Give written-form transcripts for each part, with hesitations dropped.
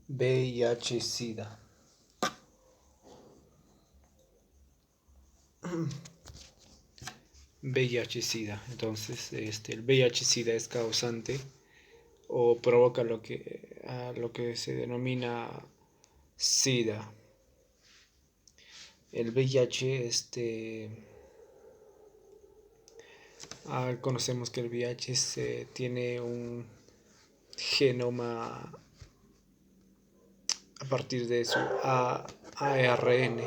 VIH-Sida. VIH-Sida. Entonces, el VIH-Sida es causante o provoca lo que se denomina SIDA. El VIH, conocemos que el VIH tiene un genoma a partir de su ARN.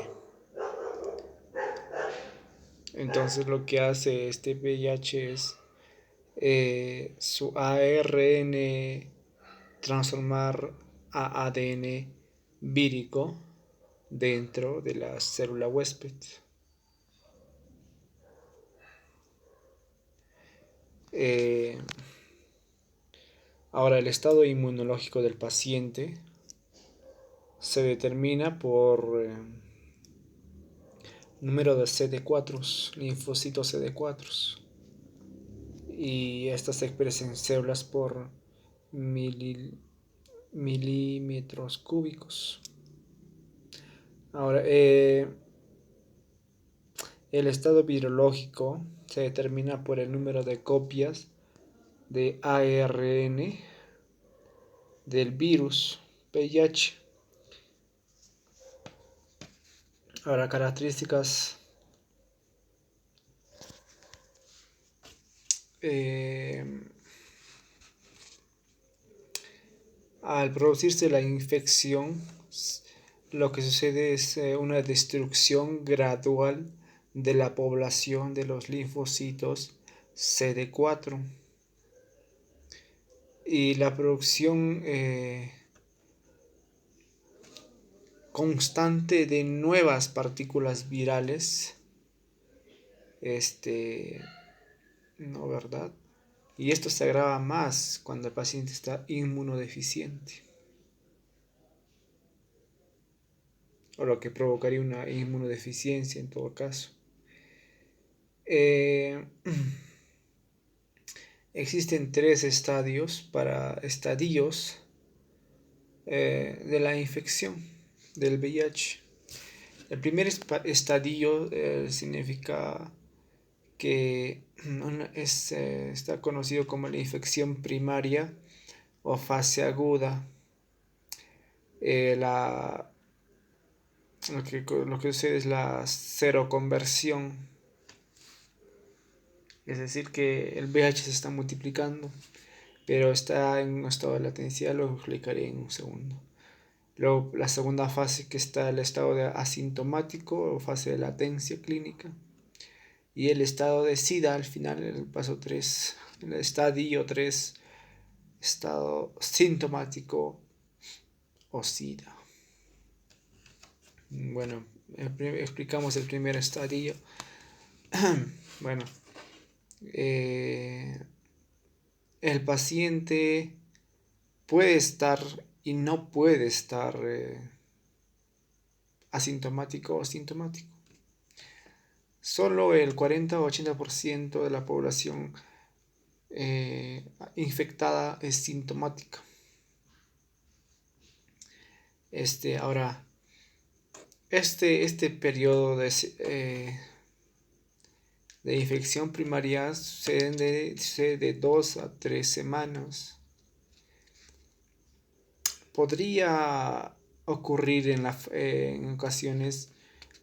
Entonces lo que hace este VIH es su ARN transformar a ADN vírico dentro de la célula huésped. Eh, Ahora, el estado inmunológico del paciente se determina por número de CD4, linfocitos CD4, y estas se expresan en células por milímetros cúbicos. Ahora, el estado virológico se determina por el número de copias de ARN del virus VIH. Ahora, características al producirse la infección, lo que sucede es una destrucción gradual de la población de los linfocitos CD4 y la producción constante de nuevas partículas virales, ¿no, verdad? Y esto se agrava más cuando el paciente está inmunodeficiente, o lo que provocaría una inmunodeficiencia en todo caso. Existen tres estadios de la infección del VIH. El primer estadio significa que está conocido como la infección primaria o fase aguda. Lo que sucede es la seroconversión, es decir, que el VIH se está multiplicando, pero está en un estado de latencia, lo explicaré en un segundo. Luego, la segunda fase, que está el estado de asintomático o fase de latencia clínica, y el estado de SIDA al final, el paso 3, el estadio 3, estado sintomático o SIDA. Bueno, explicamos el primer estadio. Bueno, el paciente puede estar y no puede estar asintomático o sintomático. Solo el 40 o 80% de la población infectada es sintomática. Ahora, este periodo de infección primaria sucede de 2 a 3 semanas. Podría ocurrir en ocasiones,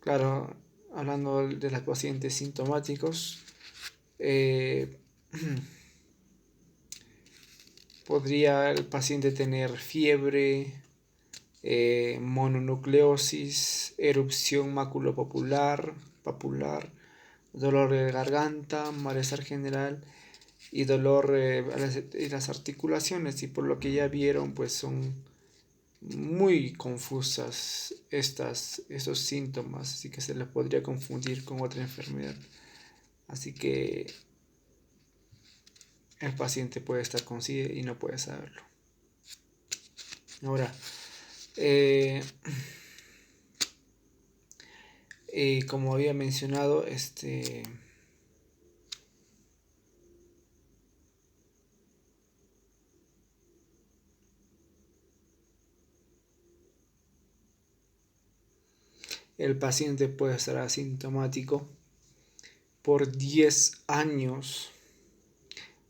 claro, hablando de los pacientes sintomáticos, podría el paciente tener fiebre, mononucleosis, erupción maculopapular, dolor de garganta, malestar general y dolor en las articulaciones, y por lo que ya vieron, pues son muy confusas estos síntomas, así que se les podría confundir con otra enfermedad, así que el paciente puede estar con SIDA y no puede saberlo. Ahora, como había mencionado, el paciente puede estar asintomático por 10 años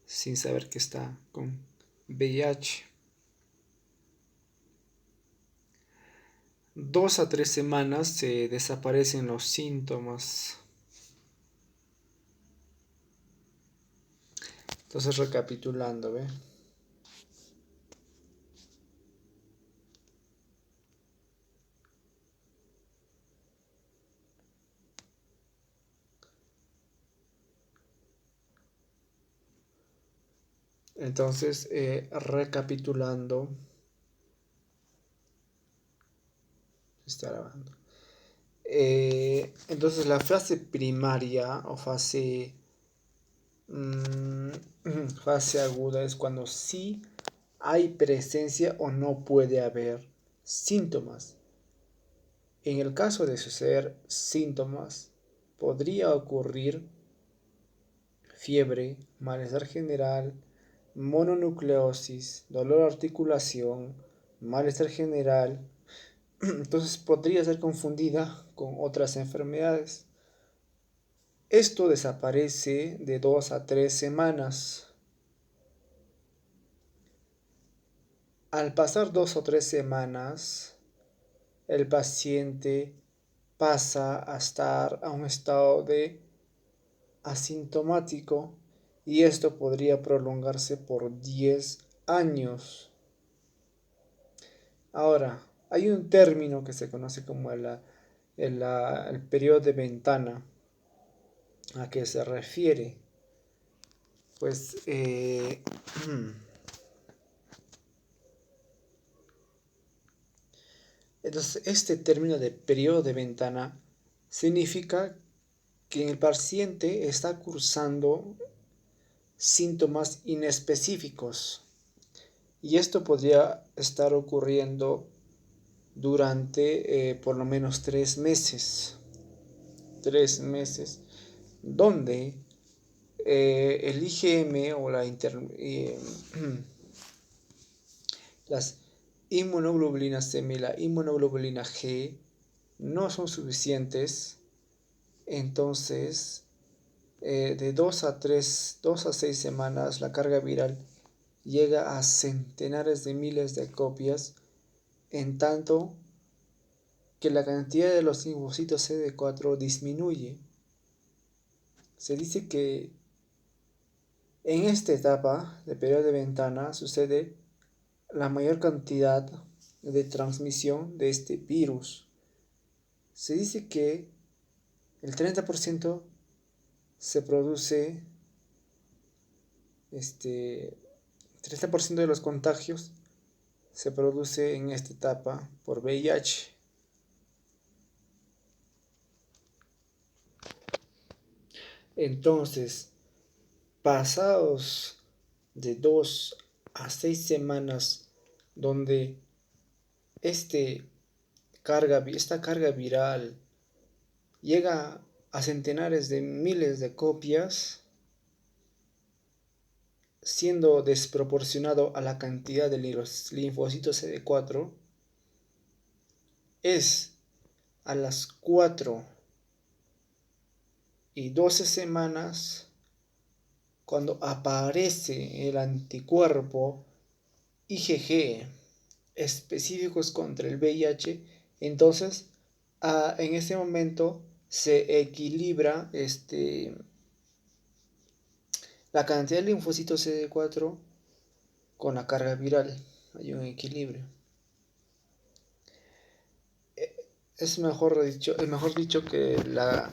sin saber que está con VIH. 2 a 3 semanas se desaparecen los síntomas. Entonces, recapitulando, ¿ve? Entonces, recapitulando, está grabando. Entonces, la fase primaria o fase aguda es cuando sí hay presencia o no puede haber síntomas. En el caso de suceder síntomas, podría ocurrir fiebre, malestar general, mononucleosis, dolor de articulación, malestar general. Entonces podría ser confundida con otras enfermedades. Esto desaparece de 2 a 3 semanas. Al pasar 2 o 3 semanas, el paciente pasa a estar a un estado de asintomático y esto podría prolongarse por 10 años. Ahora, hay un término que se conoce como el periodo de ventana. ¿A qué se refiere? Pues entonces este término de periodo de ventana significa que el paciente está cursando síntomas inespecíficos y esto podría estar ocurriendo durante por lo menos 3 meses. 3 meses, donde el IgM o las inmunoglobulinas M y la inmunoglobulina G no son suficientes. Entonces, de 2 a 6 semanas, la carga viral llega a centenares de miles de copias, en tanto que la cantidad de los linfocitos CD4 disminuye. Se dice que en esta etapa de periodo de ventana sucede la mayor cantidad de transmisión de este virus. Se dice que el 30% se produce, 30% de los contagios se produce en esta etapa por VIH. Entonces, pasados de 2 a 6 semanas, donde esta carga viral llega a centenares de miles de copias, siendo desproporcionado a la cantidad de los linfocitos CD4, es a las 4 y 12 semanas cuando aparece el anticuerpo IgG específicos contra el VIH. Entonces en este momento se equilibra la cantidad de linfocitos CD4 con la carga viral. Hay un equilibrio. Es mejor dicho que la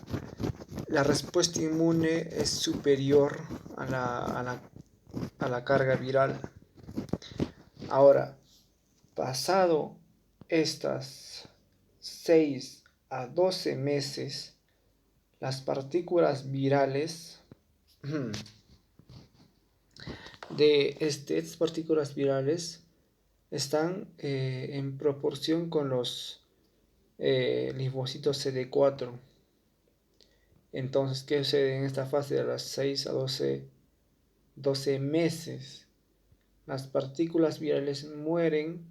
respuesta inmune es superior a la carga viral. Ahora, pasado estas 6 a 12 meses, las partículas virales estas partículas virales están en proporción con los linfocitos CD4. Entonces, ¿qué sucede en esta fase de las 6 a 12 meses? Las partículas virales mueren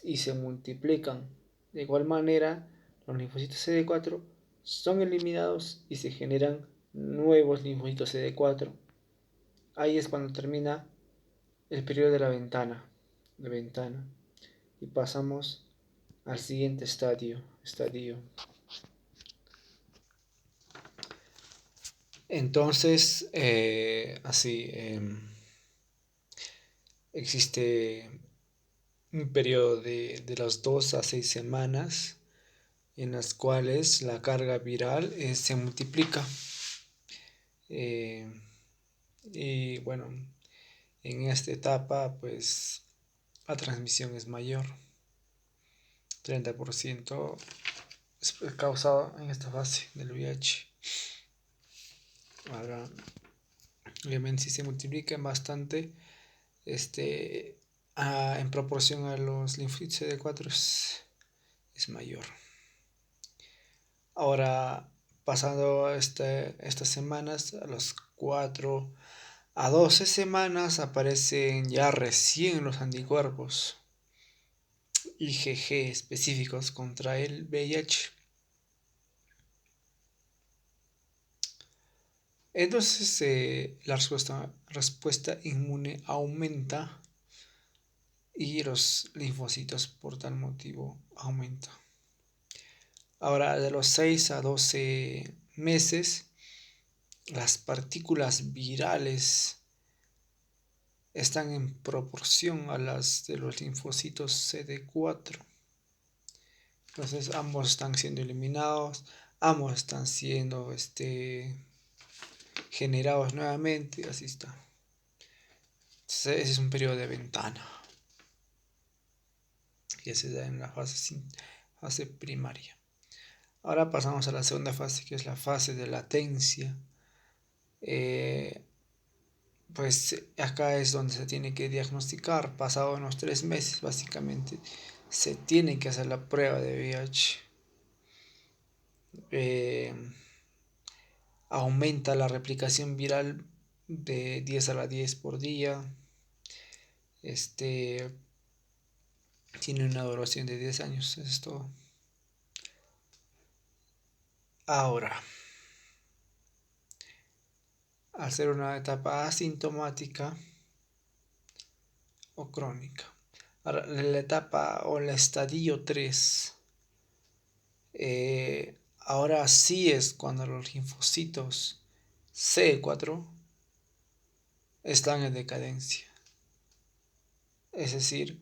y se multiplican. De igual manera, los linfocitos CD4 son eliminados y se generan nuevos linfocitos CD4. Ahí es cuando termina el periodo de la ventana, y pasamos al siguiente estadio. Entonces, existe un periodo de las 2 a 6 semanas en las cuales la carga viral se multiplica. Eh, y bueno, en esta etapa pues la transmisión es mayor. 30% es causado en esta fase del VIH. Ahora, obviamente si se multiplican bastante, en proporción a los linfocitos CD4 es mayor. Ahora, pasando estas semanas, a los 4 a 12 semanas aparecen ya recién los anticuerpos IgG específicos contra el VIH. Entonces la respuesta inmune aumenta y los linfocitos por tal motivo aumentan. Ahora, de los 6 a 12 meses, las partículas virales están en proporción a las de los linfocitos CD4. Entonces ambos están siendo eliminados, ambos están siendo generados nuevamente, así está. Entonces, ese es un periodo de ventana que se da en la fase primaria. Ahora pasamos a la segunda fase, que es la fase de latencia. Pues acá es donde se tiene que diagnosticar. Pasado unos 3 meses, básicamente, se tiene que hacer la prueba de VIH. Aumenta la replicación viral de 10 a la 10 por día. Tiene una duración de 10 años. Eso es todo. Ahora, al ser una etapa asintomática o crónica. Ahora, la etapa o el estadio 3, ahora sí es cuando los linfocitos CD4 están en decadencia. Es decir,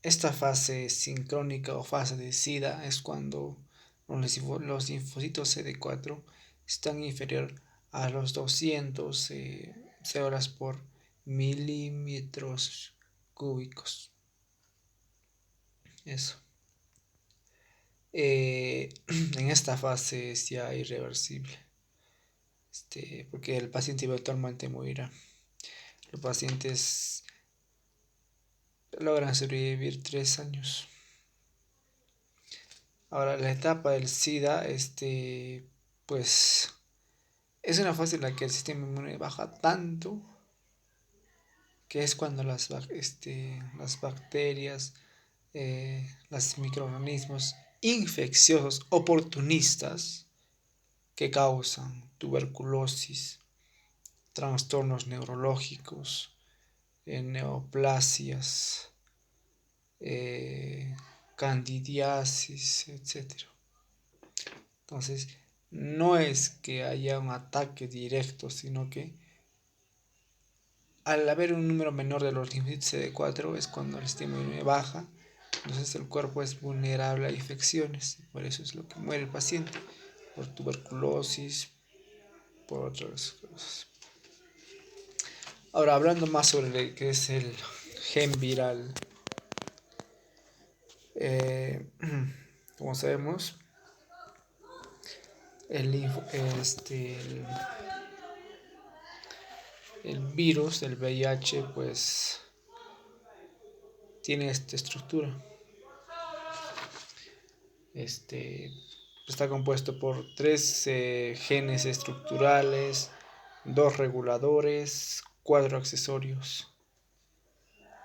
esta fase sincrónica o fase de SIDA es cuando los linfocitos CD4 están inferior a los 200 células por milímetros cúbicos. Eso. En esta fase es ya irreversible, porque el paciente eventualmente morirá. Los pacientes logran sobrevivir 3 años. Ahora, la etapa del SIDA, pues es una fase en la que el sistema inmune baja tanto que es cuando las bacterias, los microorganismos infecciosos oportunistas que causan tuberculosis, trastornos neurológicos, neoplasias, candidiasis, etc. Entonces, no es que haya un ataque directo, sino que al haber un número menor de los linfocitos CD4 es cuando el sistema inmune baja, entonces el cuerpo es vulnerable a infecciones, por eso es lo que muere el paciente, por tuberculosis, por otras cosas. Ahora, hablando más sobre lo que es el gen viral, como sabemos, el virus del VIH pues tiene esta estructura. Está compuesto por 3 genes estructurales, 2 reguladores, 4 accesorios.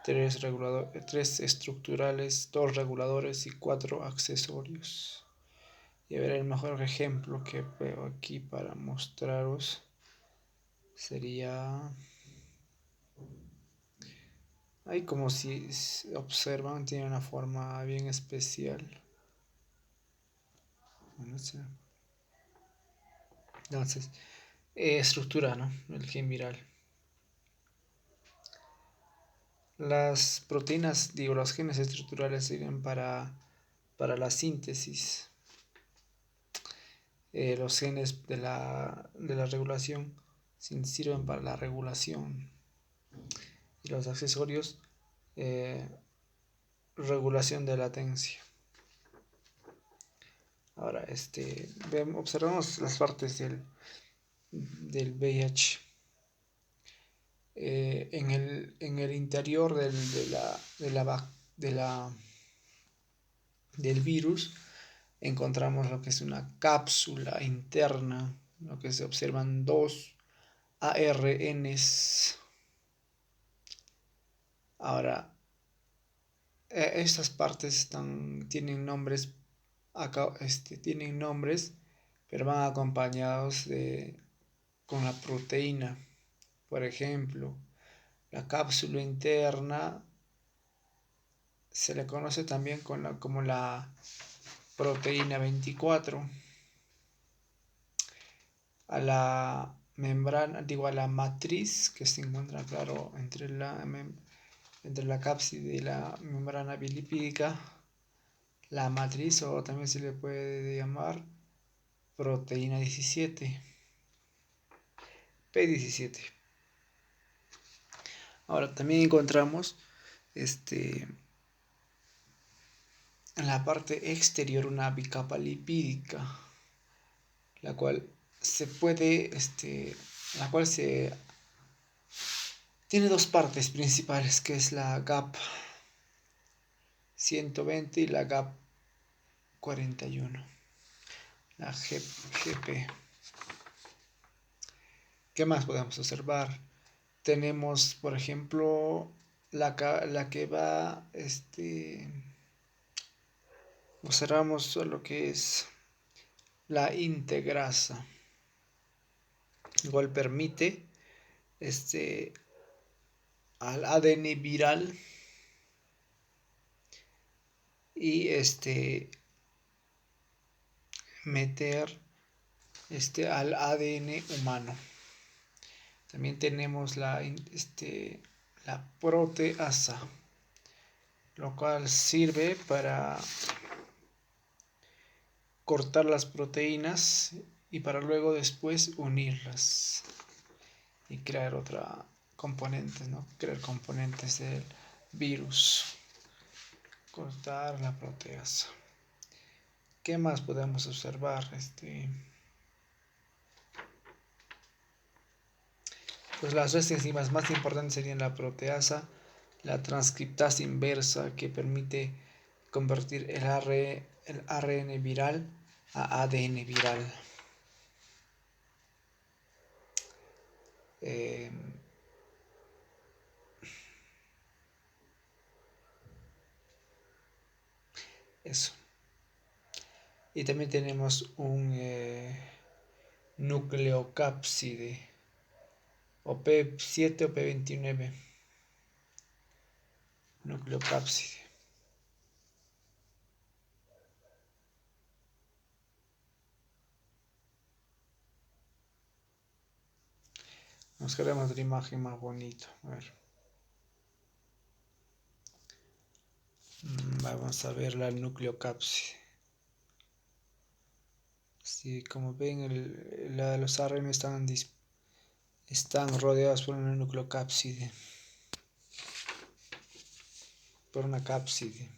3 estructurales, 2 reguladores y 4 accesorios. Y a ver, el mejor ejemplo que veo aquí para mostraros sería... Ahí como si observan, tiene una forma bien especial. Entonces, estructura, ¿no? El gen viral. Las proteínas, digo, los genes estructurales sirven para la síntesis. Los genes de la regulación sirven para la regulación. Y los accesorios, eh, regulación de latencia. Ahora, observamos las partes del VIH. En el interior del virus encontramos lo que es una cápsula interna, lo que se observan 2 ARNs. Ahora, estas partes tienen nombres, tienen nombres, pero van acompañados con la proteína. Por ejemplo, la cápsula interna se le conoce también como la proteína 24. A la membrana, digo, a la matriz que se encuentra, claro, entre la cápside y la membrana bilipídica, la matriz, o también se le puede llamar proteína 17, P17. Ahora también encontramos en la parte exterior una bicapa lipídica, la cual tiene 2 partes principales, que es la GAP 120 y la GAP 41, la GP. ¿Qué más podemos observar? Tenemos, por ejemplo, la que va, observamos lo que es la integrasa. Igual permite al ADN viral y meter al ADN humano. También tenemos la proteasa, lo cual sirve para cortar las proteínas y para luego después unirlas y crear otra componente, ¿no? Crear componentes del virus. Cortar la proteasa. ¿Qué más podemos observar? Pues las 2 enzimas más importantes serían la proteasa, la transcriptasa inversa, que permite convertir el ARN viral a ADN viral. Eso. Y también tenemos un nucleocápside, o P7 o P29. Nucleocápside. Nos queremos otra imagen más bonita. A ver. Vamos a ver la nucleocápside. Sí, como ven, los ARN están rodeados por una nucleocápside, por una cápside.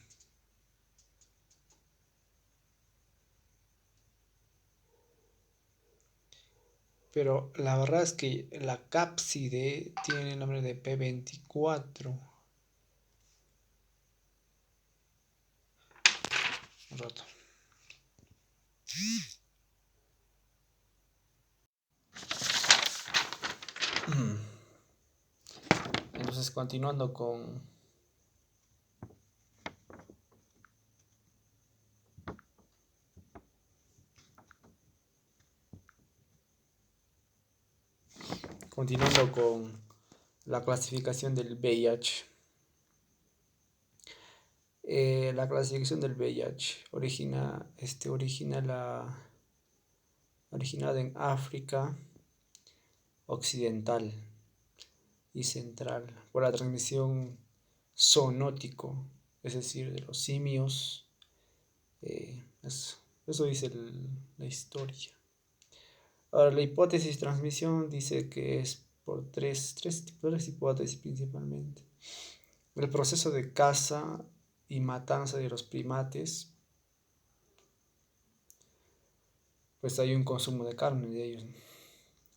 Pero la verdad es que la cápside tiene el nombre de P24. Un rato. Entonces, continuando con Continuando con la clasificación del VIH. La clasificación del VIH originada en África Occidental y Central por la transmisión zoonótico, es decir, de los simios. Eso dice la historia. Ahora, la hipótesis de transmisión dice que es por tres hipótesis principalmente. El proceso de caza y matanza de los primates, pues hay un consumo de carne de ellos.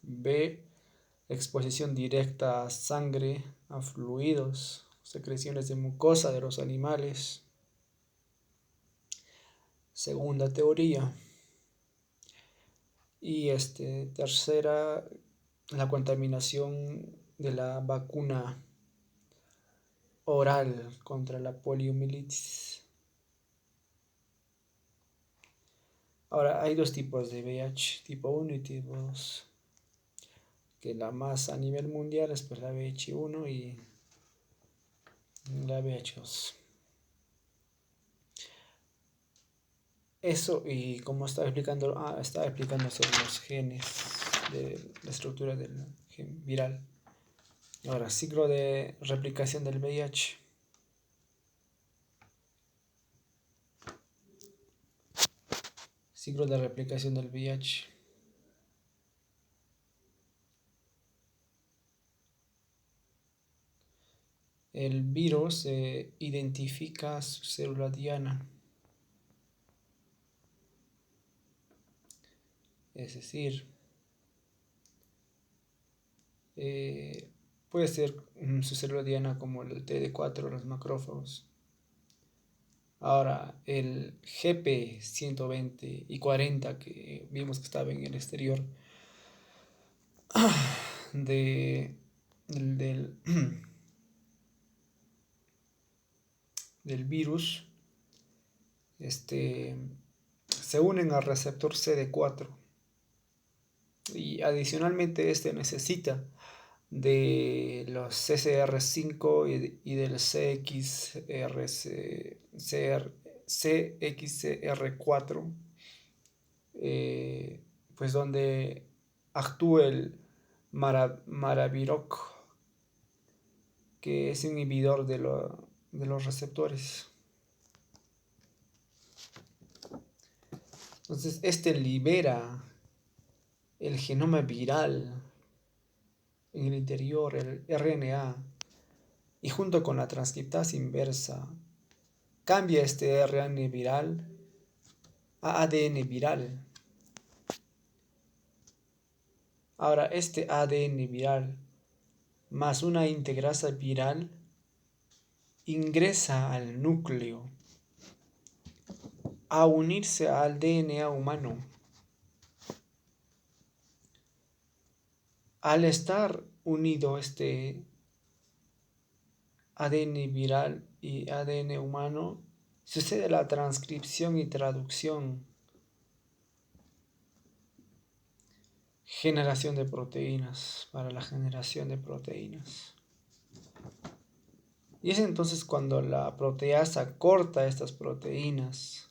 B, exposición directa a sangre, a fluidos, secreciones de mucosa de los animales. Segunda teoría. Y tercera, la contaminación de la vacuna oral contra la poliomielitis. Ahora, hay dos tipos de VIH, tipo 1 y tipo 2. Que la más a nivel mundial es pues la VIH-1 y la VIH-2. Eso, y como estaba explicando sobre los genes, de la estructura del gen viral. Ahora, ciclo de replicación del VIH. Ciclo de replicación del VIH. El virus identifica su célula diana. Es decir, puede ser su célula diana como el TD4, los macrófagos. Ahora, el GP120 y 40 que vimos que estaba en el exterior de, del, del virus, se unen al receptor CD4 y adicionalmente necesita de los CCR5 y del CXCR4, pues donde actúa el Maraviroc, que es inhibidor de los receptores. Entonces, libera el genoma viral en el interior, el RNA, y junto con la transcriptasa inversa, cambia este RNA viral a ADN viral. Ahora, este ADN viral más una integrasa viral ingresa al núcleo a unirse al DNA humano. Al estar unido este ADN viral y ADN humano, sucede la transcripción y traducción, generación de proteínas, para la generación de proteínas. Y es entonces cuando la proteasa corta estas proteínas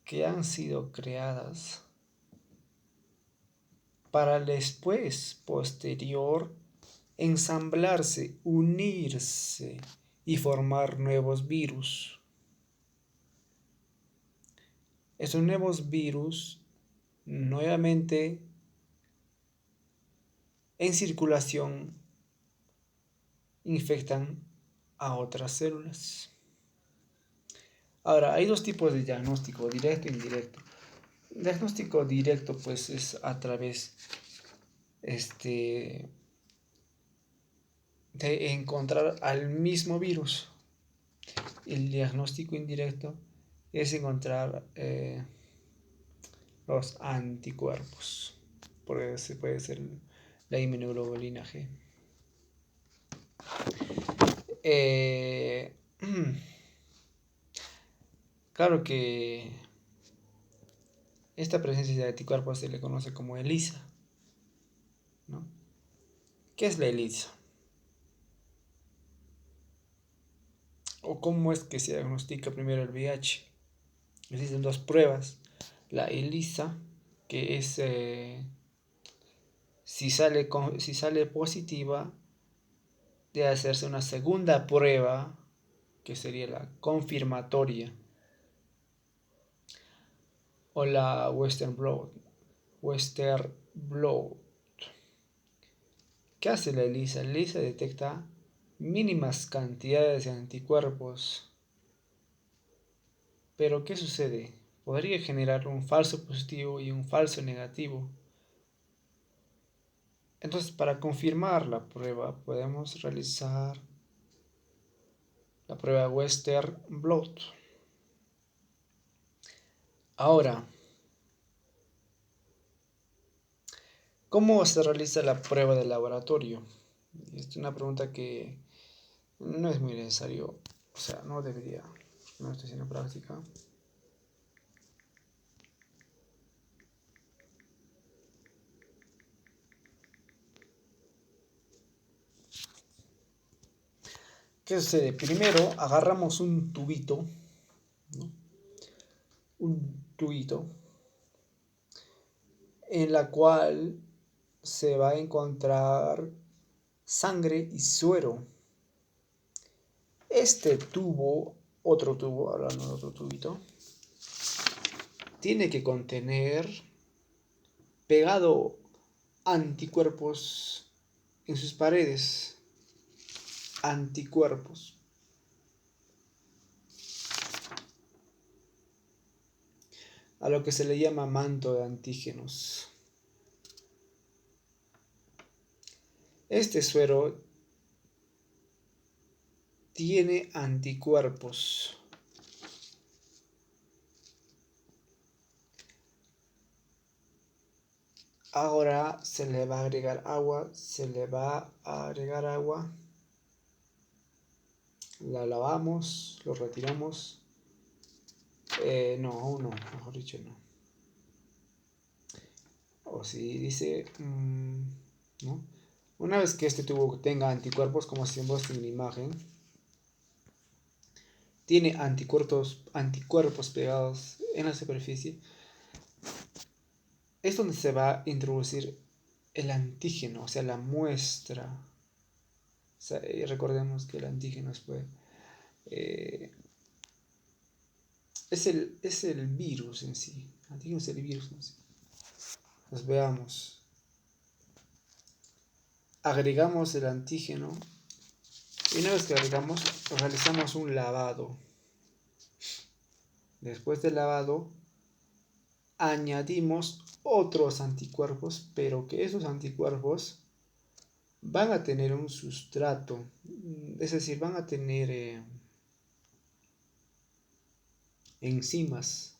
que han sido creadas para después, posterior, ensamblarse, unirse y formar nuevos virus. Esos nuevos virus, nuevamente en circulación, infectan a otras células. Ahora, hay dos tipos de diagnóstico, directo e indirecto. El diagnóstico directo, pues, es a través de encontrar al mismo virus. El diagnóstico indirecto es encontrar los anticuerpos, porque puede ser la inmunoglobulina G. Claro que esta presencia de anticuerpos se le conoce como ELISA. ¿Qué es la ELISA? ¿O cómo es que se diagnostica primero el VIH? Existen dos pruebas. La ELISA, que es si sale positiva, debe hacerse una segunda prueba, que sería la confirmatoria, o la Western Blot. Western Blot. ¿Qué hace la ELISA? La ELISA detecta mínimas cantidades de anticuerpos. Pero ¿qué sucede? Podría generar un falso positivo y un falso negativo. Entonces, para confirmar la prueba, podemos realizar la prueba Western Blot. Ahora, ¿cómo se realiza la prueba de laboratorio? Esta es una pregunta que no es muy necesario, o sea, no debería, no estoy haciendo práctica. ¿Qué sucede? Primero agarramos un tubito, ¿no? Un tubito en la cual se va a encontrar sangre y suero. Este tubo, otro tubo, hablando de otro tubito, tiene que contener pegado anticuerpos en sus paredes. Anticuerpos. A lo que se le llama manto de antígenos. Este suero tiene anticuerpos. Ahora se le va a agregar agua, la lavamos, lo retiramos. No, aún no, mejor dicho no. O si dice, ¿no? Una vez que este tubo tenga anticuerpos, como se muestra en la imagen, tiene anticuerpos pegados en la superficie, es donde se va a introducir el antígeno, o sea, la muestra. O sea, recordemos que el antígeno eh, es el virus en sí. El antígeno es el virus en sí. Pues veamos. Agregamos el antígeno y una vez que agregamos, realizamos un lavado. Después del lavado, añadimos otros anticuerpos, pero que esos anticuerpos van a tener un sustrato, es decir, van a tener enzimas,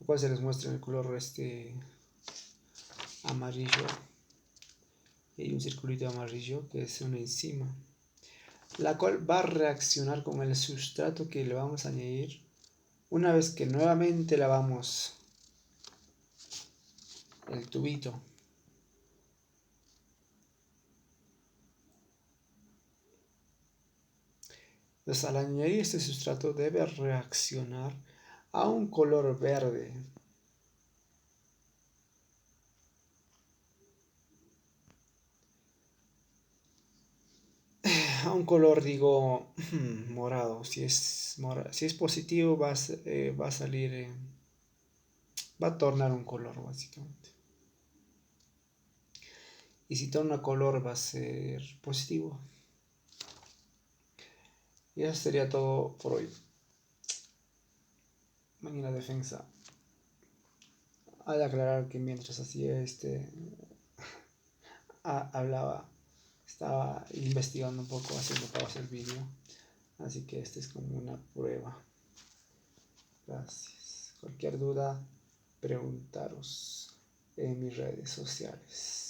lo cual se les muestra en el color amarillo. Hay un circulito amarillo que es una enzima, la cual va a reaccionar con el sustrato que le vamos a añadir una vez que nuevamente lavamos el tubito. Entonces, al añadir este sustrato debe reaccionar a un color verde. A un color, digo, morado. Si es positivo, va a salir, va a tornar un color, básicamente. Y si torna color, va a ser positivo. Y eso sería todo por hoy. Mañana defensa. Hay que aclarar que mientras hacía hablaba, estaba investigando un poco, haciendo para hacer vídeo. Así que esta es como una prueba. Gracias. Cualquier duda, preguntaros en mis redes sociales.